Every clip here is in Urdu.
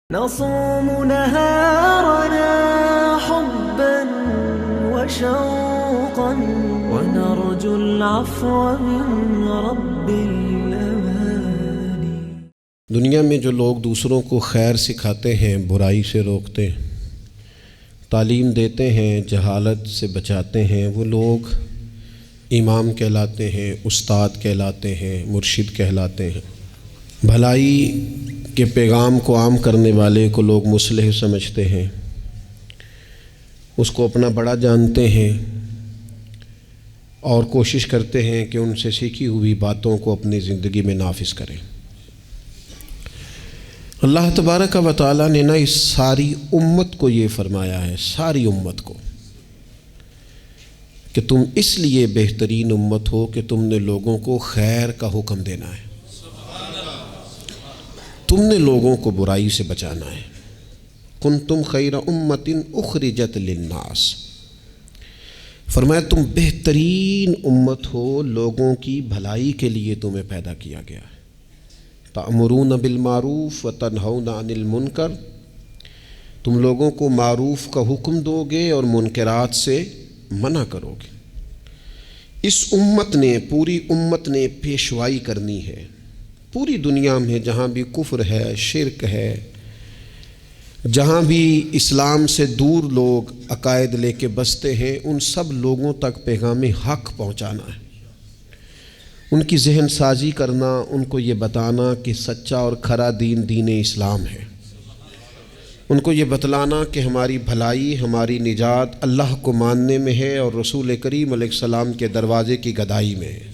نصوم نهارنا حبا وشوقا ونرجو العفو من رب الأماني۔ دنیا میں جو لوگ دوسروں کو خیر سکھاتے ہیں، برائی سے روکتے ہیں، تعلیم دیتے ہیں، جہالت سے بچاتے ہیں، وہ لوگ امام کہلاتے ہیں، استاد کہلاتے ہیں، مرشد کہلاتے ہیں۔ بھلائی کے پیغام کو عام کرنے والے کو لوگ مصلح سمجھتے ہیں، اس کو اپنا بڑا جانتے ہیں اور کوشش کرتے ہیں کہ ان سے سیکھی ہوئی باتوں کو اپنی زندگی میں نافذ کریں۔ اللہ تبارک و تعالیٰ نے اس ساری امت کو یہ فرمایا ہے، ساری امت کو، کہ تم اس لیے بہترین امت ہو کہ تم نے لوگوں کو خیر کا حکم دینا ہے، تم نے لوگوں کو برائی سے بچانا ہے۔ کنتم خیر امت اخرجت للناس، فرمایا تم بہترین امت ہو، لوگوں کی بھلائی کے لیے تمہیں پیدا کیا گیا ہے۔ تأمرون بالمعروف وتنہون عن المنکر، تم لوگوں کو معروف کا حکم دو گے اور منکرات سے منع کرو گے۔ اس امت نے، پوری امت نے پیشوائی کرنی ہے پوری دنیا میں، جہاں بھی کفر ہے، شرک ہے، جہاں بھی اسلام سے دور لوگ عقائد لے کے بستے ہیں، ان سب لوگوں تک پیغام حق پہنچانا ہے، ان کی ذہن سازی کرنا، ان کو یہ بتانا کہ سچا اور کھرا دین دین اسلام ہے، ان کو یہ بتلانا کہ ہماری بھلائی، ہماری نجات اللہ کو ماننے میں ہے اور رسول کریم علیہ السلام کے دروازے کی گدائی میں ہے۔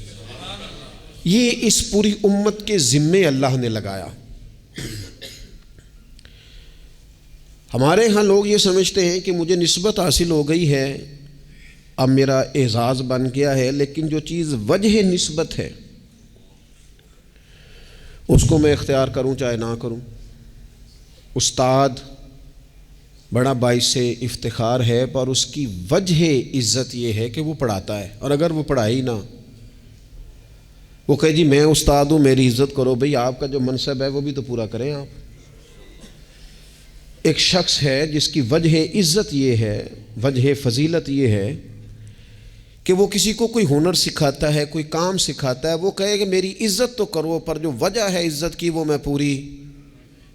یہ اس پوری امت کے ذمے اللہ نے لگایا۔ ہمارے ہاں لوگ یہ سمجھتے ہیں کہ مجھے نسبت حاصل ہو گئی ہے، اب میرا اعزاز بن گیا ہے، لیکن جو چیز وجہ نسبت ہے اس کو میں اختیار کروں چاہے نہ کروں۔ استاد بڑا باعث افتخار ہے، پر اس کی وجہ عزت یہ ہے کہ وہ پڑھاتا ہے، اور اگر وہ پڑھائے ہی نہ، وہ کہے جی میں استاد ہوں میری عزت کرو، بھئی آپ کا جو منصب ہے وہ بھی تو پورا کریں آپ۔ ایک شخص ہے جس کی وجہ عزت یہ ہے، وجہ فضیلت یہ ہے کہ وہ کسی کو کوئی ہنر سکھاتا ہے، کوئی کام سکھاتا ہے، وہ کہے کہ میری عزت تو کرو، پر جو وجہ ہے عزت کی وہ میں پوری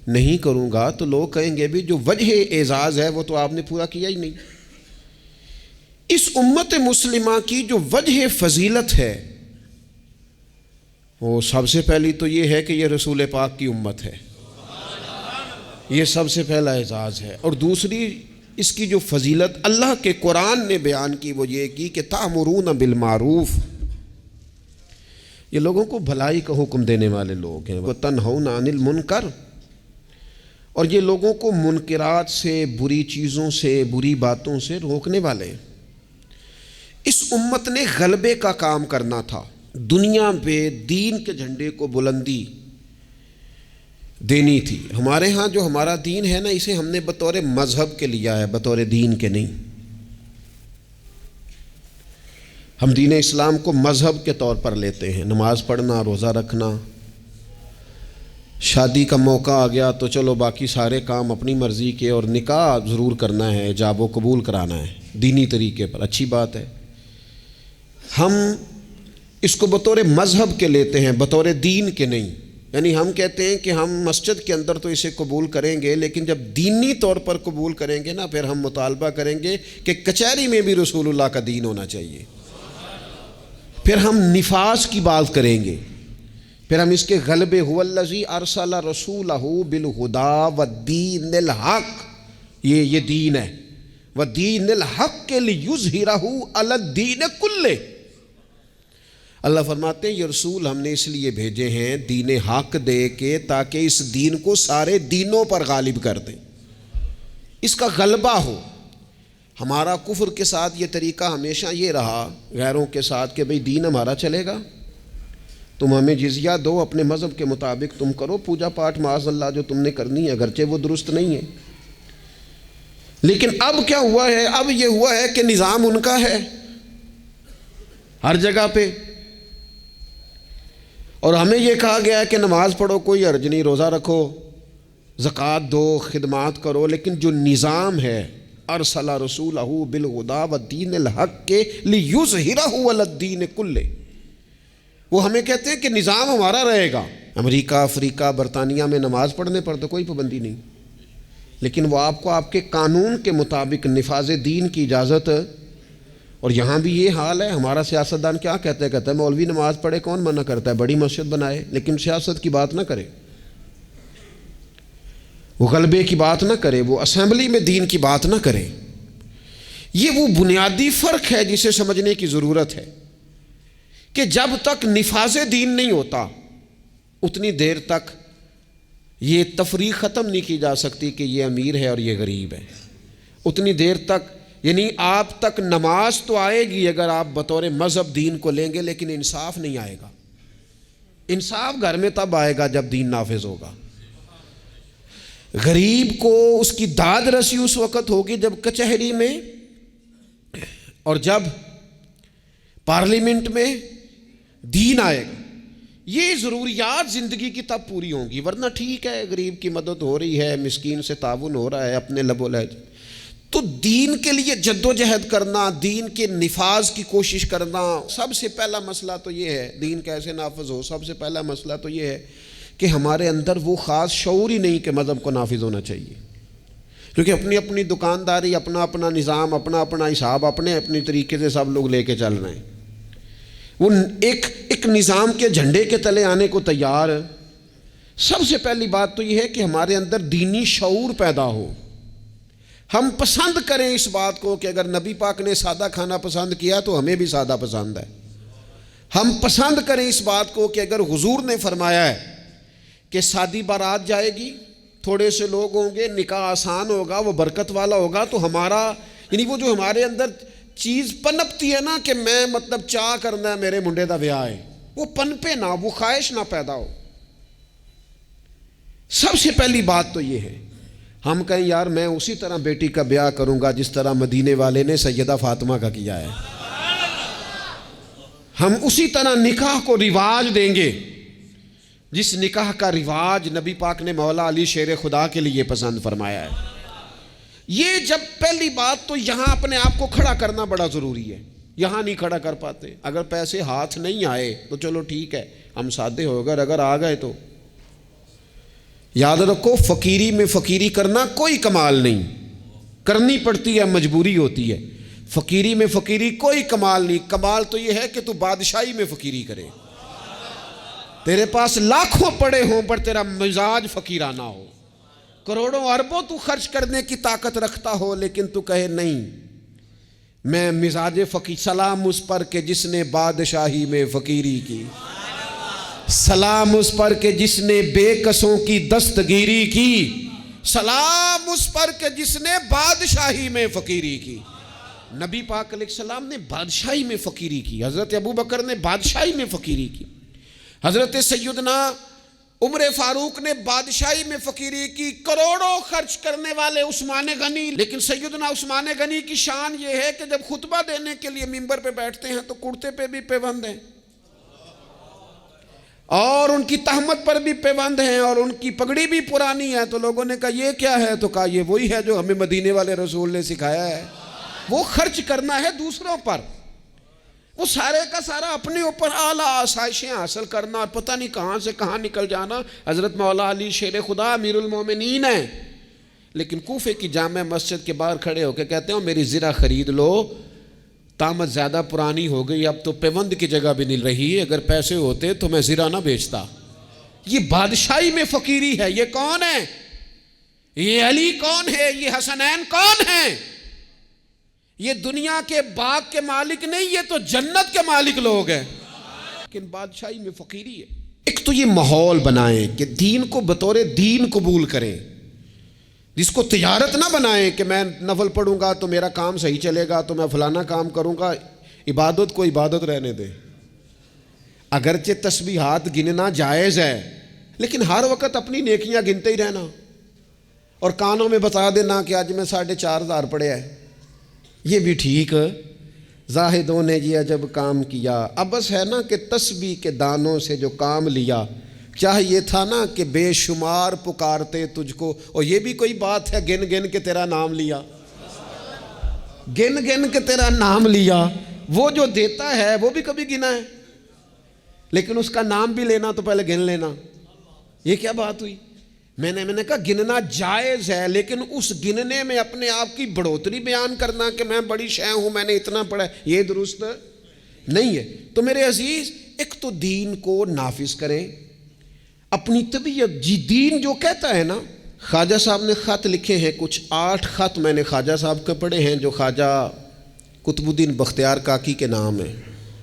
نہیں کروں گا، تو لوگ کہیں گے بھی جو وجہ اعزاز ہے وہ تو آپ نے پورا کیا ہی نہیں۔ اس امت مسلمہ کی جو وجہ فضیلت ہے وہ سب سے پہلی تو یہ ہے کہ یہ رسول پاک کی امت ہے، یہ سب سے پہلا اعزاز ہے۔ اور دوسری اس کی جو فضیلت اللہ کے قرآن نے بیان کی وہ یہ کی کہ تأمرون بالمعروف، یہ لوگوں کو بھلائی کا حکم دینے والے لوگ ہیں، وتنہون عن المنکر، اور یہ لوگوں کو منکرات سے، بری چیزوں سے، بری باتوں سے روکنے والے ہیں۔ اس امت نے غلبے کا کام کرنا تھا، دنیا پہ دین کے جھنڈے کو بلندی دینی تھی۔ ہمارے ہاں جو ہمارا دین ہے نا، اسے ہم نے بطور مذہب کے لیا ہے، بطور دین کے نہیں۔ ہم دین اسلام کو مذہب کے طور پر لیتے ہیں، نماز پڑھنا، روزہ رکھنا، شادی کا موقع آ گیا تو چلو باقی سارے کام اپنی مرضی کے، اور نکاح ضرور کرنا ہے، ایجاب و قبول کرانا ہے دینی طریقے پر، اچھی بات ہے۔ ہم اس کو بطور مذہب کے لیتے ہیں، بطور دین کے نہیں۔ یعنی ہم کہتے ہیں کہ ہم مسجد کے اندر تو اسے قبول کریں گے، لیکن جب دینی طور پر قبول کریں گے نا، پھر ہم مطالبہ کریں گے کہ کچہری میں بھی رسول اللہ کا دین ہونا چاہیے۔ پھر ہم نفاذ کی بات کریں گے، پھر ہم اس کے غلبے، هو الذی ارسل رسولہ بالہدی والدین الحق، یہ دین ہے، والدین الحق لیظہرہ علی الدین کلہ۔ اللہ فرماتے ہیں یہ رسول ہم نے اس لیے بھیجے ہیں دین حق دے کے، تاکہ اس دین کو سارے دینوں پر غالب کر دیں، اس کا غلبہ ہو۔ ہمارا کفر کے ساتھ یہ طریقہ ہمیشہ یہ رہا، غیروں کے ساتھ، کہ بھئی دین ہمارا چلے گا، تم ہمیں جزیہ دو، اپنے مذہب کے مطابق تم کرو پوجا پاٹ، معاذ اللہ جو تم نے کرنی ہے، اگرچہ وہ درست نہیں ہے۔ لیکن اب کیا ہوا ہے؟ اب یہ ہوا ہے کہ نظام ان کا ہے ہر جگہ پہ، اور ہمیں یہ کہا گیا ہے کہ نماز پڑھو کوئی حرج نہیں، روزہ رکھو زکوٰۃ دو، خدمات کرو، لیکن جو نظام ہے ارسل رسولہ بالہدی والدین الحق کے لیظہرہ علی الدین کلہ، وہ ہمیں کہتے ہیں کہ نظام ہمارا رہے گا۔ امریکہ، افریقہ، برطانیہ میں نماز پڑھنے پر تو کوئی پابندی نہیں، لیکن وہ آپ کو آپ کے قانون کے مطابق نفاذ دین کی اجازت، اور یہاں بھی یہ حال ہے۔ ہمارا سیاستدان کیا کہتا ہے مولوی نماز پڑھے، کون منع کرتا ہے، بڑی مسجد بنائے، لیکن سیاست کی بات نہ کرے، وہ غلبے کی بات نہ کرے، وہ اسمبلی میں دین کی بات نہ کرے۔ یہ وہ بنیادی فرق ہے جسے سمجھنے کی ضرورت ہے کہ جب تک نفاذ دین نہیں ہوتا اتنی دیر تک یہ تفریق ختم نہیں کی جا سکتی کہ یہ امیر ہے اور یہ غریب ہے۔ اتنی دیر تک یعنی آپ تک نماز تو آئے گی اگر آپ بطور مذہب دین کو لیں گے، لیکن انصاف نہیں آئے گا۔ انصاف گھر میں تب آئے گا جب دین نافذ ہوگا۔ غریب کو اس کی داد رسی اس وقت ہوگی جب کچہری میں اور جب پارلیمنٹ میں دین آئے گا۔ یہ ضروریات زندگی کی تب پوری ہوں گی، ورنہ ٹھیک ہے غریب کی مدد ہو رہی ہے، مسکین سے تعاون ہو رہا ہے اپنے لب و لہج، تو دین کے لیے جد و جہد کرنا، دین کے نفاذ کی کوشش کرنا، سب سے پہلا مسئلہ تو یہ ہے دین کیسے نافذ ہو۔ سب سے پہلا مسئلہ تو یہ ہے کہ ہمارے اندر وہ خاص شعور ہی نہیں کہ مذہب کو نافذ ہونا چاہیے، کیونکہ اپنی اپنی دکانداری، اپنا اپنا نظام، اپنا اپنا حساب، اپنے طریقے سے سب لوگ لے کے چل رہے ہیں۔ وہ ایک نظام کے جھنڈے کے تلے آنے کو تیار۔ سب سے پہلی بات تو یہ ہے کہ ہمارے اندر دینی شعور پیدا ہو، ہم پسند کریں اس بات کو کہ اگر نبی پاک نے سادہ کھانا پسند کیا تو ہمیں بھی سادہ پسند ہے۔ ہم پسند کریں اس بات کو کہ اگر حضور نے فرمایا ہے کہ سادی بارات جائے گی، تھوڑے سے لوگ ہوں گے، نکاح آسان ہوگا، وہ برکت والا ہوگا، تو ہمارا یعنی وہ جو ہمارے اندر چیز پنپتی ہے نا کہ میں مطلب چاہ کرنا ہے میرے منڈے دا بیاہ ہے، وہ پنپے نہ، وہ خواہش نہ پیدا ہو۔ سب سے پہلی بات تو یہ ہے ہم کہیں یار میں اسی طرح بیٹی کا بیاہ کروں گا جس طرح مدینے والے نے سیدہ فاطمہ کا کیا ہے، ہم اسی طرح نکاح کو رواج دیں گے جس نکاح کا رواج نبی پاک نے مولا علی شیر خدا کے لیے پسند فرمایا ہے۔ یہ جب پہلی بات تو یہاں اپنے آپ کو کھڑا کرنا بڑا ضروری ہے، یہاں نہیں کھڑا کر پاتے۔ اگر پیسے ہاتھ نہیں آئے تو چلو ٹھیک ہے ہم سادے ہو گئے، اگر آ گئے تو یاد رکھو فقیری میں فقیری کرنا کوئی کمال نہیں، کرنی پڑتی ہے، مجبوری ہوتی ہے۔ فقیری میں فقیری کوئی کمال نہیں، کمال تو یہ ہے کہ تو بادشاہی میں فقیری کرے، تیرے پاس لاکھوں پڑے ہوں پر تیرا مزاج فقیرانہ ہو، کروڑوں اربوں تو خرچ کرنے کی طاقت رکھتا ہو لیکن تو کہے نہیں میں مزاج فقیر۔ سلام اس پر کہ جس نے بادشاہی میں فقیری کی، سلام اس پر کہ جس نے بے کسوں کی دستگیری کی، سلام اس پر کہ جس نے بادشاہی میں فقیری کی۔ نبی پاک علیہ السلام نے بادشاہی میں فقیری کی، حضرت ابو بکر نے بادشاہی میں فقیری کی، حضرت سیدنا عمر فاروق نے بادشاہی میں فقیری کی، کروڑوں خرچ کرنے والے عثمان غنی، لیکن سیدنا عثمان غنی کی شان یہ ہے کہ جب خطبہ دینے کے لیے منبر پہ بیٹھتے ہیں تو کرتے پہ بھی پیوند ہیں اور ان کی تہمت پر بھی پیوند ہیں اور ان کی پگڑی بھی پرانی ہے۔ تو لوگوں نے کہا یہ کیا ہے؟ تو کہا یہ وہی ہے جو ہمیں مدینے والے رسول نے سکھایا ہے، وہ خرچ کرنا ہے دوسروں پر، وہ سارے کا سارا اپنے اوپر اعلیٰ آسائشیں حاصل کرنا اور پتہ نہیں کہاں سے کہاں نکل جانا۔ حضرت مولا علی شیر خدا امیر المومنین ہیں، لیکن کوفے کی جامع مسجد کے باہر کھڑے ہو کے کہتے ہیں میری زرہ خرید لو، تامت زیادہ پرانی ہو گئی، اب تو پیوند کی جگہ بھی نہیں رہی، اگر پیسے ہوتے تو میں زرہ نہ بیچتا۔ یہ بادشاہی میں فقیری ہے۔ یہ کون ہے؟ یہ علی کون ہے؟ یہ حسنین کون ہیں؟ یہ دنیا کے باغ کے مالک نہیں، یہ تو جنت کے مالک لوگ ہیں، لیکن بادشاہی میں فقیری ہے۔ ایک تو یہ ماحول بنائیں کہ دین کو بطور دین قبول کریں، جس کو تجارت نہ بنائیں کہ میں نفل پڑھوں گا تو میرا کام صحیح چلے گا تو میں فلانا کام کروں گا۔ عبادت کو عبادت رہنے دیں، اگرچہ تسبیحات گننا جائز ہے لیکن ہر وقت اپنی نیکیاں گنتے ہی رہنا اور کانوں میں بتا دینا کہ آج میں 4,500 پڑھے ہیں، یہ بھی ٹھیک۔ زاہدوں نے یہ عجب کام کیا، اب بس ہے نا کہ تسبیح کے دانوں سے جو کام لیا کیا یہ تھا نا کہ بے شمار پکارتے تجھ کو، اور یہ بھی کوئی بات ہے گن گن کے تیرا نام لیا، گن گن کے تیرا نام لیا. وہ جو دیتا ہے وہ بھی کبھی گنا ہے، لیکن اس کا نام بھی لینا تو پہلے گن لینا. یہ کیا بات ہوئی؟ میں نے کہا گننا جائز ہے، لیکن اس گننے میں اپنے آپ کی بڑھوتری بیان کرنا کہ میں بڑی شے ہوں، میں نے اتنا پڑھا، یہ درست نہیں ہے. تو میرے عزیز، ایک تو دین کو نافذ کریں، اپنی طبیعت دین جو کہتا ہے نا. خواجہ صاحب نے خط لکھے ہیں کچھ 8 خط میں نے خواجہ صاحب کے پڑھے ہیں جو خواجہ قطب الدین بختیار کاکی کے نام ہے.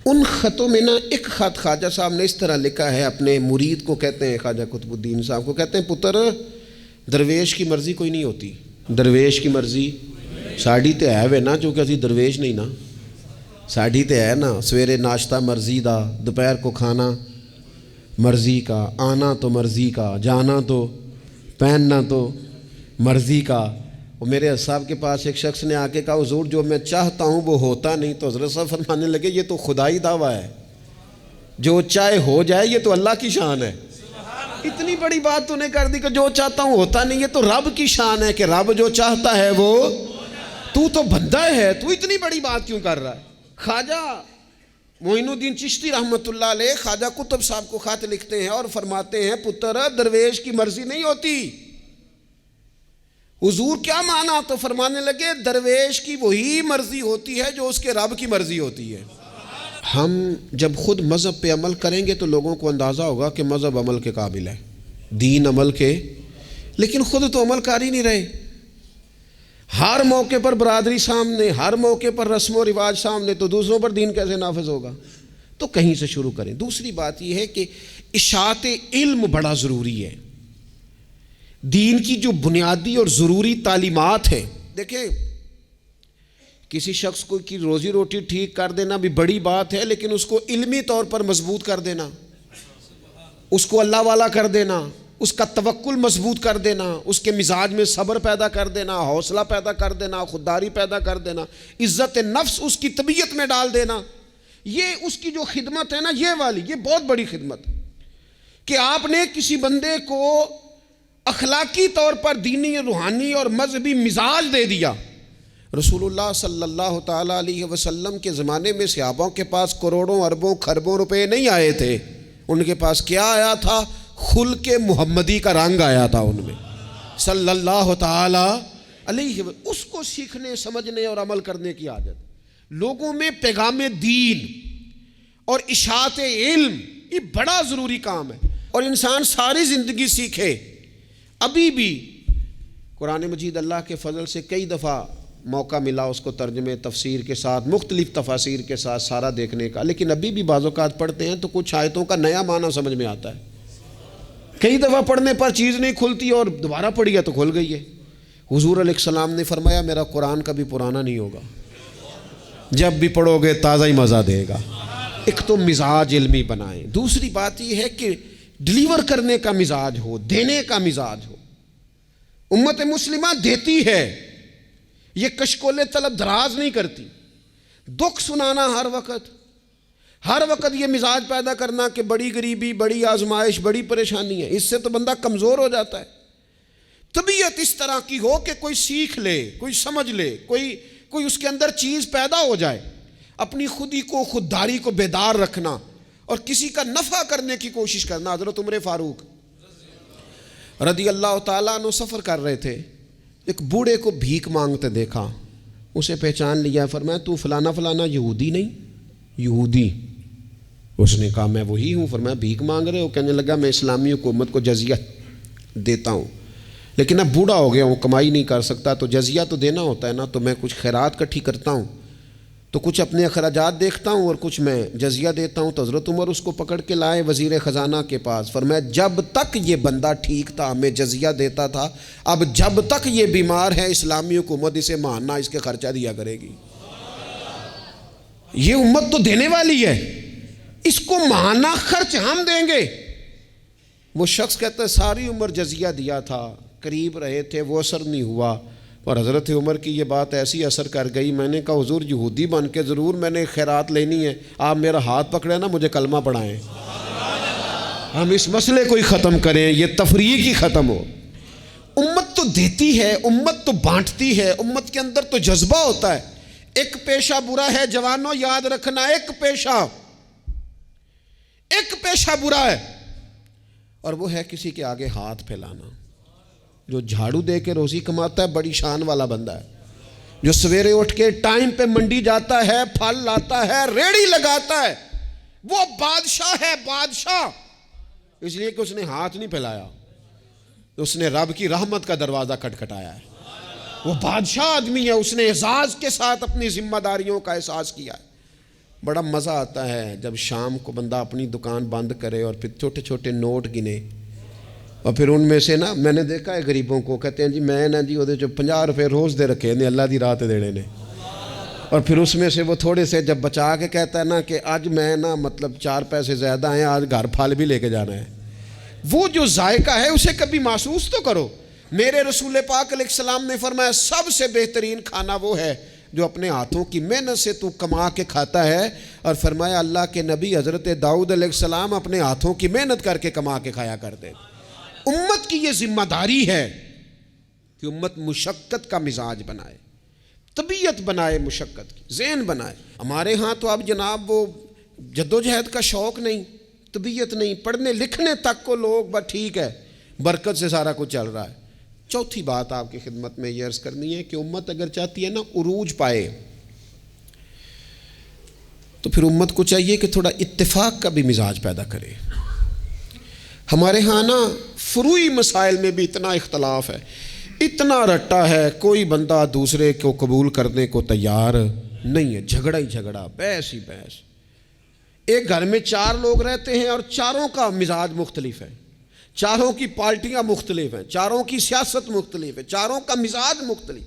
ان خطوں میں نا ایک خط خواجہ صاحب نے اس طرح لکھا ہے اپنے مرید کو، کہتے ہیں خواجہ قطب الدین صاحب کو، کہتے ہیں پتر درویش کی مرضی کوئی نہیں ہوتی. درویش کی مرضی ساڑی تے ہے وے نا، چونکہ اسی درویش نہیں نا، ساڑی تے ہے نا. سویرے ناشتہ مرضی دا، دوپہر کو کھانا مرضی کا، آنا تو مرضی کا، جانا تو، پہننا تو مرضی کا. اور میرے صاحب کے پاس ایک شخص نے آ کے کہا حضور جو میں چاہتا ہوں وہ ہوتا نہیں. تو حضرت صاحب فرمانے لگے یہ تو خدائی دعویٰ ہے، جو چاہے ہو جائے یہ تو اللہ کی شان ہے. اتنی بڑی بات تو نے کر دی کہ جو چاہتا ہوں ہوتا نہیں، یہ تو رب کی شان ہے کہ رب جو چاہتا ہے وہ، تو بندہ ہے، تو اتنی بڑی بات کیوں کر رہا ہے. خواجہ معین الدین چشتی رحمۃ اللہ علیہ خواجہ قطب صاحب کو خط لکھتے ہیں اور فرماتے ہیں پتر درویش کی مرضی نہیں ہوتی. حضور کیا مانا؟ تو فرمانے لگے درویش کی وہی مرضی ہوتی ہے جو اس کے رب کی مرضی ہوتی ہے. ہم جب خود مذہب پہ عمل کریں گے تو لوگوں کو اندازہ ہوگا کہ مذہب عمل کے قابل ہے، دین عمل کے، لیکن خود تو عمل کر ہی نہیں رہے. ہر موقع پر برادری سامنے، ہر موقع پر رسم و رواج سامنے، تو دوسروں پر دین کیسے نافذ ہوگا؟ تو کہیں سے شروع کریں. دوسری بات یہ ہے کہ اشاعت علم بڑا ضروری ہے. دین کی جو بنیادی اور ضروری تعلیمات ہیں، دیکھیں کسی شخص کو کی روزی روٹی ٹھیک کر دینا بھی بڑی بات ہے، لیکن اس کو علمی طور پر مضبوط کر دینا، اس کو اللہ والا کر دینا، اس کا توکل مضبوط کر دینا، اس کے مزاج میں صبر پیدا کر دینا، حوصلہ پیدا کر دینا، خودداری پیدا کر دینا، عزت نفس اس کی طبیعت میں ڈال دینا، یہ اس کی جو خدمت ہے نا، یہ والی، یہ بہت بڑی خدمت کہ آپ نے کسی بندے کو اخلاقی طور پر دینی، روحانی اور مذہبی مزاج دے دیا. رسول اللہ صلی اللہ تعالیٰ علیہ وسلم کے زمانے میں صحابوں کے پاس کروڑوں اربوں خربوں روپے نہیں آئے تھے. ان کے پاس کیا آیا تھا؟ خلق محمدی کا رنگ آیا تھا ان میں صلی اللہ تعالیٰ علیہ وسلم. اس کو سیکھنے، سمجھنے اور عمل کرنے کی عادت. لوگوں میں پیغام دین اور اشاعت علم یہ بڑا ضروری کام ہے، اور انسان ساری زندگی سیکھے. ابھی بھی قرآن مجید اللہ کے فضل سے کئی دفعہ موقع ملا اس کو ترجمے تفسیر کے ساتھ، مختلف تفاسیر کے ساتھ سارا دیکھنے کا، لیکن ابھی بھی بعض اوقات پڑھتے ہیں تو کچھ آیتوں کا نیا معنی سمجھ میں آتا ہے. کئی دفعہ پڑھنے پر چیز نہیں کھلتی اور دوبارہ پڑھی ہے تو کھل گئی ہے. حضور علیہ السلام نے فرمایا میرا قرآن کبھی پرانا نہیں ہوگا، جب بھی پڑھو گے تازہ ہی مزہ دے گا. ایک تو مزاج علمی بنائیں. دوسری بات یہ ہے کہ ڈلیور کرنے کا مزاج ہو، دینے کا مزاج ہو. امت مسلمہ دیتی ہے، یہ کشکول طلب دراز نہیں کرتی. دکھ سنانا ہر وقت یہ مزاج پیدا کرنا کہ بڑی غریبی، بڑی آزمائش، بڑی پریشانی ہے، اس سے تو بندہ کمزور ہو جاتا ہے. طبیعت اس طرح کی ہو کہ کوئی سیکھ لے، کوئی سمجھ لے، کوئی اس کے اندر چیز پیدا ہو جائے. اپنی خودی کو، خودداری کو بیدار رکھنا اور کسی کا نفع کرنے کی کوشش کرنا. حضرت عمر فاروق رضی اللہ تعالیٰ عنہ سفر کر رہے تھے، ایک بوڑھے کو بھیک مانگتے دیکھا، اسے پہچان لیا، فرمایا تو فلانا فلانا یہودی نہیں؟ یہودی. اس نے کہا میں وہی ہوں. فرمایا بھیک مانگ رہے ہو؟ کہنے لگا میں اسلامی حکومت کو جزیہ دیتا ہوں، لیکن اب بوڑھا ہو گیا ہوں، کمائی نہیں کر سکتا، تو جزیہ تو دینا ہوتا ہے نا، تو میں کچھ خیرات کٹھی کرتا ہوں، تو کچھ اپنے اخراجات دیکھتا ہوں اور کچھ میں جزیہ دیتا ہوں. تو حضرت عمر اس کو پکڑ کے لائے وزیر خزانہ کے پاس. فرمایا جب تک یہ بندہ ٹھیک تھا ہمیں جزیہ دیتا تھا، اب جب تک یہ بیمار ہے اسلامی حکومت اسے ماہانہ اس کے خرچہ دیا کرے گی. یہ امت تو دینے والی ہے، اس کو ماہانہ خرچ ہم دیں گے. وہ شخص کہتا ہے ساری عمر جزیہ دیا تھا، قریب رہے تھے، وہ اثر نہیں ہوا. اور حضرت عمر کی یہ بات ایسی اثر کر گئی، میں نے کہا حضور یہودی بن کے ضرور میں نے خیرات لینی ہے، آپ میرا ہاتھ پکڑے نا، مجھے کلمہ پڑھائیں. ہم اس مسئلے کو ہی ختم کریں، یہ تفریق ہی ختم ہو۔ امت تو دیتی ہے، امت تو بانٹتی ہے، امت کے اندر تو جذبہ ہوتا ہے۔ ایک پیشہ برا ہے جوانوں، یاد رکھنا، ایک پیشہ برا ہے، اور وہ ہے کسی کے آگے ہاتھ پھیلانا۔ جو جھاڑو دے کے روزی کماتا ہے بڑی شان والا بندہ ہے، جو سویرے اٹھ کے ٹائم پہ منڈی جاتا ہے، پھل لاتا ہے، ریڑھی لگاتا ہے، وہ بادشاہ ہے، بادشاہ، اس لیے کہ اس نے ہاتھ نہیں پھیلایا، اس نے رب کی رحمت کا دروازہ کھٹکھٹایا ہے۔ وہ بادشاہ آدمی ہے، اس نے اعزاز کے ساتھ اپنی ذمہ داریوں کا احساس کیا ہے۔ بڑا مزہ آتا ہے جب شام کو بندہ اپنی دکان بند کرے اور پھر چھوٹے چھوٹے نوٹ گنے، اور پھر ان میں سے نا، میں نے دیکھا ہے غریبوں کو، کہتے ہیں جی میں نا جی وہ 50 روپے روز دے رکھے نے اللہ دی راہ تے دینے نے، اور پھر اس میں سے وہ تھوڑے سے جب بچا کے کہتا ہے نا کہ آج میں نا مطلب 4 پیسے زیادہ ہیں، آج گھر پھل بھی لے کے جانا ہے۔ وہ جو ذائقہ ہے اسے کبھی محسوس تو کرو۔ میرے رسول پاک علیہ السلام نے فرمایا سب سے بہترین کھانا وہ ہے جو اپنے ہاتھوں کی محنت سے تو کما کے کھاتا ہے، اور فرمایا اللہ کے نبی حضرت داؤد علیہ السلام اپنے ہاتھوں کی محنت کر کے کما کے کھایا کرتے۔ امت کی یہ ذمہ داری ہے کہ امت مشقت کا مزاج بنائے، طبیعت بنائے، مشقت کی ذہن بنائے۔ ہمارے ہاں تو اب جناب وہ جدوجہد کا شوق نہیں، طبیعت نہیں، پڑھنے لکھنے تک کو لوگ بس ٹھیک ہے، برکت سے سارا کچھ چل رہا ہے۔ چوتھی بات آپ کی خدمت میں یہ عرض کرنی ہے کہ امت اگر چاہتی ہے نا عروج پائے، تو پھر امت کو چاہیے کہ تھوڑا اتفاق کا بھی مزاج پیدا کرے۔ ہمارے ہاں نا فروعی مسائل میں بھی اتنا اختلاف ہے، اتنا رٹا ہے، کوئی بندہ دوسرے کو قبول کرنے کو تیار نہیں ہے، جھگڑا ہی جھگڑا، بحث ہی بحث۔ ایک گھر میں 4 لوگ رہتے ہیں اور چاروں کا مزاج مختلف ہے، چاروں کی پارٹیاں مختلف ہیں، چاروں کی سیاست مختلف ہے، چاروں کا مزاج مختلف۔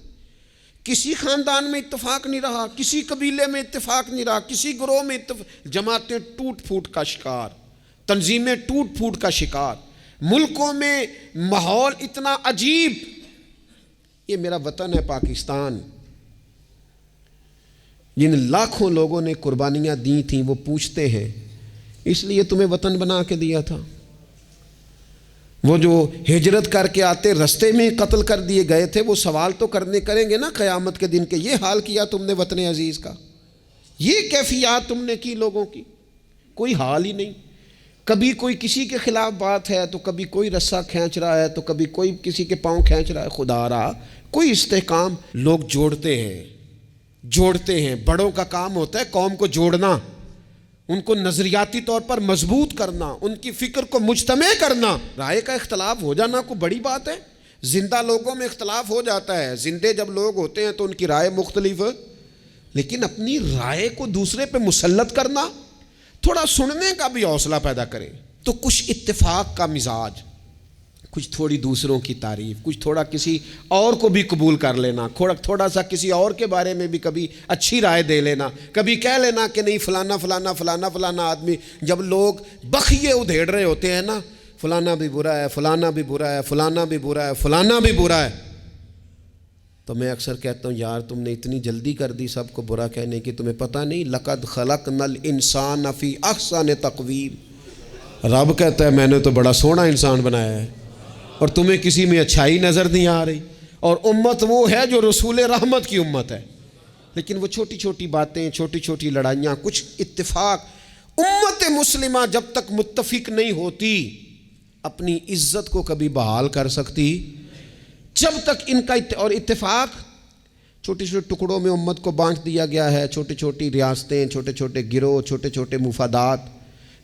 کسی خاندان میں اتفاق نہیں رہا، کسی قبیلے میں اتفاق نہیں رہا، کسی گروہ میں جماعتیں ٹوٹ پھوٹ کا شکار، تنظیمیں ٹوٹ پھوٹ کا شکار، ملکوں میں ماحول اتنا عجیب۔ یہ میرا وطن ہے پاکستان، جن لاکھوں لوگوں نے قربانیاں دی تھیں وہ پوچھتے ہیں اس لیے تمہیں وطن بنا کے دیا تھا؟ وہ جو ہجرت کر کے آتے رستے میں قتل کر دیے گئے تھے، وہ سوال تو کریں گے نا قیامت کے دن کہ یہ حال کیا تم نے وطن عزیز کا، یہ کیفیات تم نے کی لوگوں کی؟ کوئی حال ہی نہیں۔ کبھی کوئی کسی کے خلاف بات ہے تو کبھی کوئی رسہ کھینچ رہا ہے تو کبھی کوئی کسی کے پاؤں کھینچ رہا ہے۔ خدا رہا کوئی استحکام، لوگ جوڑتے ہیں، بڑوں کا کام ہوتا ہے قوم کو جوڑنا، ان کو نظریاتی طور پر مضبوط کرنا، ان کی فکر کو مجتمع کرنا۔ رائے کا اختلاف ہو جانا کوئی بڑی بات ہے؟ زندہ لوگوں میں اختلاف ہو جاتا ہے، زندے جب لوگ ہوتے ہیں تو ان کی رائے مختلف ہے، لیکن اپنی رائے کو دوسرے پہ مسلط کرنا، تھوڑا سننے کا بھی حوصلہ پیدا کرے تو کچھ اتفاق کا مزاج، کچھ تھوڑی دوسروں کی تعریف، کچھ تھوڑا کسی اور کو بھی قبول کر لینا، تھوڑا سا کسی اور کے بارے میں بھی کبھی اچھی رائے دے لینا، کبھی کہہ لینا کہ نہیں فلانا فلانا فلانا فلانا آدمی۔ جب لوگ بخیے ادھیڑ رہے ہوتے ہیں نا، فلانا بھی برا ہے، فلانا بھی برا ہے، فلانا بھی برا ہے، فلانا بھی برا ہے، تو میں اکثر کہتا ہوں یار تم نے اتنی جلدی کر دی سب کو برا کہنے کی، تمہیں پتہ نہیں لقد خلقنا الانسان فی احسن تقویم۔ رب کہتا ہے میں نے تو بڑا سونا انسان بنایا ہے اور تمہیں کسی میں اچھائی نظر نہیں آ رہی۔ اور امت وہ ہے جو رسول رحمت کی امت ہے، لیکن وہ چھوٹی چھوٹی باتیں، چھوٹی چھوٹی لڑائیاں، کچھ اتفاق۔ امت مسلمہ جب تک متفق نہیں ہوتی اپنی عزت کو کبھی بحال کر سکتی، جب تک ان کا اور اتفاق، چھوٹے چھوٹے ٹکڑوں میں امت کو بانٹ دیا گیا ہے، چھوٹی چھوٹی ریاستیں، چھوٹے چھوٹے گروہ، چھوٹے چھوٹے مفادات،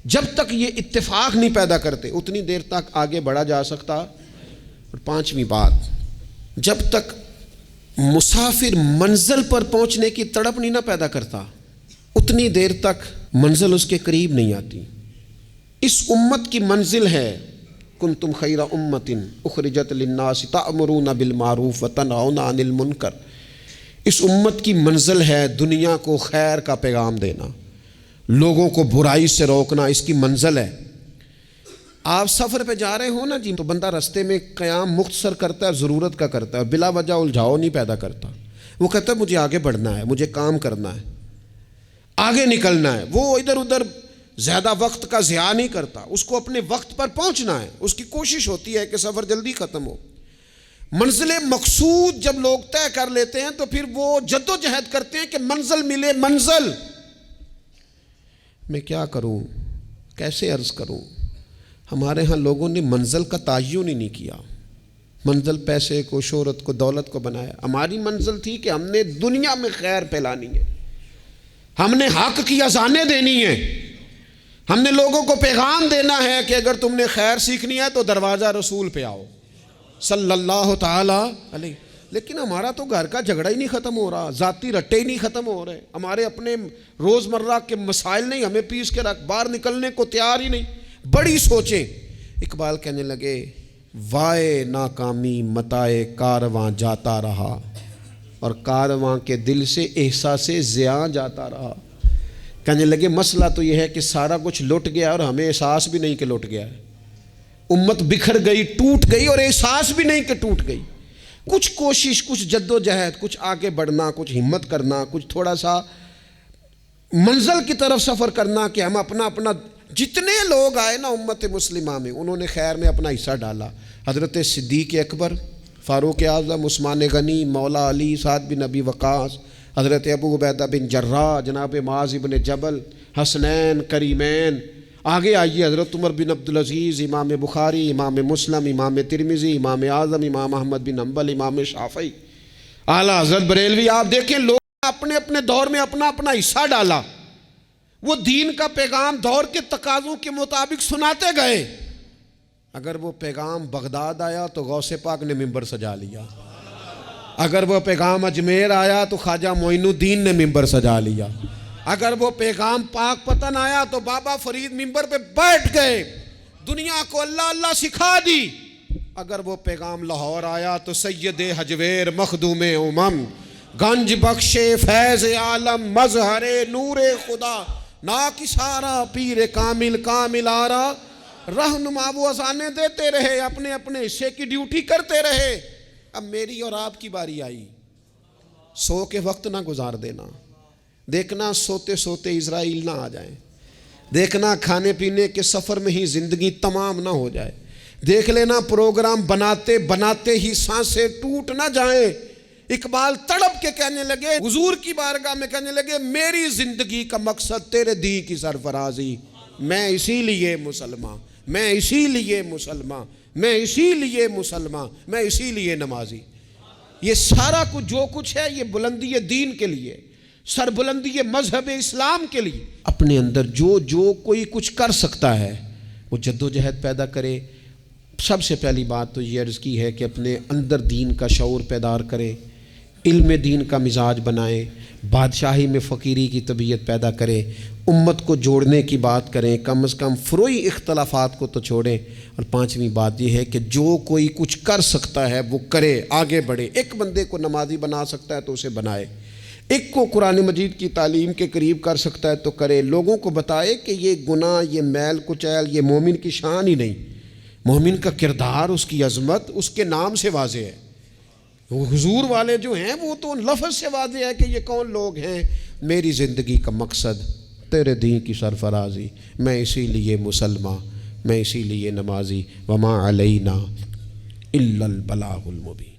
جب تک یہ اتفاق نہیں پیدا کرتے اتنی دیر تک آگے بڑھا جا سکتا۔ اور 5ویں بات، جب تک مسافر منزل پر پہنچنے کی تڑپ نہیں نہ پیدا کرتا اتنی دیر تک منزل اس کے قریب نہیں آتی۔ اس امت کی منزل ہے کنتم خیر امت اخرجت للناس تأمرون بالمعروف وتنہون عن المنکر۔ اس امت کی منزل ہے دنیا کو خیر کا پیغام دینا، لوگوں کو برائی سے روکنا، اس کی منزل ہے۔ آپ سفر پہ جا رہے ہو نا جی، تو بندہ رستے میں قیام مختصر کرتا ہے، ضرورت کا کرتا ہے، بلا وجہ الجھاؤ نہیں پیدا کرتا۔ وہ کہتا ہے مجھے آگے بڑھنا ہے، مجھے کام کرنا ہے، آگے نکلنا ہے۔ وہ ادھر ادھر زیادہ وقت کا ضیاع نہیں کرتا، اس کو اپنے وقت پر پہنچنا ہے، اس کی کوشش ہوتی ہے کہ سفر جلدی ختم ہو۔ منزل مقصود جب لوگ طے کر لیتے ہیں تو پھر وہ جد و جہد کرتے ہیں کہ منزل ملے، منزل۔ میں کیا کروں، کیسے عرض کروں، ہمارے ہاں لوگوں نے منزل کا تعین ہی نہیں کیا، منزل پیسے کو، شہرت کو، دولت کو بنایا۔ ہماری منزل تھی کہ ہم نے دنیا میں خیر پھیلانی ہے، ہم نے حق کی اذانیں دینی ہیں، ہم نے لوگوں کو پیغام دینا ہے کہ اگر تم نے خیر سیکھنی ہے تو دروازہ رسول پہ آؤ صلی اللہ تعالی علیہ۔ لیکن ہمارا تو گھر کا جھگڑا ہی نہیں ختم ہو رہا، ذاتی رٹے ہی نہیں ختم ہو رہے، ہمارے اپنے روزمرہ کے مسائل نہیں ہمیں پیس کے رکھ، باہر نکلنے کو تیار ہی نہیں، بڑی سوچیں۔ اقبال کہنے لگے وائے ناکامی متائے کارواں جاتا رہا، اور کارواں کے دل سے احساس ضیاء جاتا رہا۔ کہنے لگے مسئلہ تو یہ ہے کہ سارا کچھ لٹ گیا اور ہمیں احساس بھی نہیں کہ لٹ گیا ہے، امت بکھر گئی، ٹوٹ گئی، اور احساس بھی نہیں کہ ٹوٹ گئی۔ کچھ کوشش، کچھ جد و جہد، کچھ آگے بڑھنا، کچھ ہمت کرنا، کچھ تھوڑا سا منزل کی طرف سفر کرنا کہ ہم اپنا جتنے لوگ آئے نا امت مسلمہ میں انہوں نے خیر میں اپنا حصہ ڈالا۔ حضرت صدیق اکبر، فاروق اعظم، عثمان غنی، مولا علی، سعد بن ابی وقاص، حضرت ابو عبیدہ بن جراح، جناب معاذ بن جبل، حسنین، کریمین، آگے آئیے حضرت عمر بن عبدالعزیز، امام بخاری، امام مسلم، امام ترمذی، امام اعظم، امام احمد بن حنبل، امام شافعی، اعلیٰ حضرت بریلوی۔ آپ دیکھیں لوگ اپنے اپنے دور میں اپنا حصہ ڈالا، وہ دین کا پیغام دور کے تقاضوں کے مطابق سناتے گئے۔ اگر وہ پیغام بغداد آیا تو غوث پاک نے ممبر سجا لیا، اگر وہ پیغام اجمیر آیا تو خواجہ معین الدین نے ممبر سجا لیا، اگر وہ پیغام پاک پتن آیا تو بابا فرید ممبر پہ بیٹھ گئے، دنیا کو اللہ اللہ سکھا دی۔ اگر وہ پیغام لاہور آیا تو سید حجویر مخدوم امم، گنج بخش فیض عالم، مظہر نور خدا، ناکسارا پیر کامل کامل آرا رہنما۔ وہ اذانیں دیتے رہے، اپنے اپنے حصے کی ڈیوٹی کرتے رہے۔ اب میری اور آپ کی باری آئی، سو کے وقت نہ گزار دینا، دیکھنا سوتے سوتے اسرائیل نہ آ جائیں، دیکھنا کھانے پینے کے سفر میں ہی زندگی تمام نہ ہو جائے، دیکھ لینا پروگرام بناتے بناتے ہی سانسیں ٹوٹ نہ جائیں۔ اقبال تڑپ کے کہنے لگے، حضور کی بارگاہ میں کہنے لگے میری زندگی کا مقصد تیرے دین کی سرفرازی، میں اسی لیے مسلمان، میں اسی لیے مسلمان، میں اسی لیے مسلمان، میں اسی لیے نمازی۔ یہ سارا کچھ جو کچھ ہے یہ بلندی دین کے لیے، سربلندی مذہب اسلام کے لیے۔ اپنے اندر جو کوئی کچھ کر سکتا ہے وہ جد و جہد پیدا کرے۔ سب سے پہلی بات تو یہ عرض کی ہے کہ اپنے اندر دین کا شعور بیدار کرے، علم دین کا مزاج بنائیں، بادشاہی میں فقیری کی طبیعت پیدا کریں، امت کو جوڑنے کی بات کریں، کم از کم فروعی اختلافات کو تو چھوڑیں۔ اور پانچویں بات یہ ہے کہ جو کوئی کچھ کر سکتا ہے وہ کرے، آگے بڑھے۔ ایک بندے کو نمازی بنا سکتا ہے تو اسے بنائے، ایک کو قرآن مجید کی تعلیم کے قریب کر سکتا ہے تو کرے، لوگوں کو بتائے کہ یہ گناہ، یہ میل کچیل، یہ مومن کی شان ہی نہیں، مومن کا کردار، اس کی عظمت اس کے نام سے واضح ہے۔ حضور والے جو ہیں وہ تو لفظ سے واضح ہے کہ یہ کون لوگ ہیں۔ میری زندگی کا مقصد تیرے دین کی سرفرازی، میں اسی لیے مسلمان، میں اسی لیے نمازی، وما علینا الا البلاغ المبین۔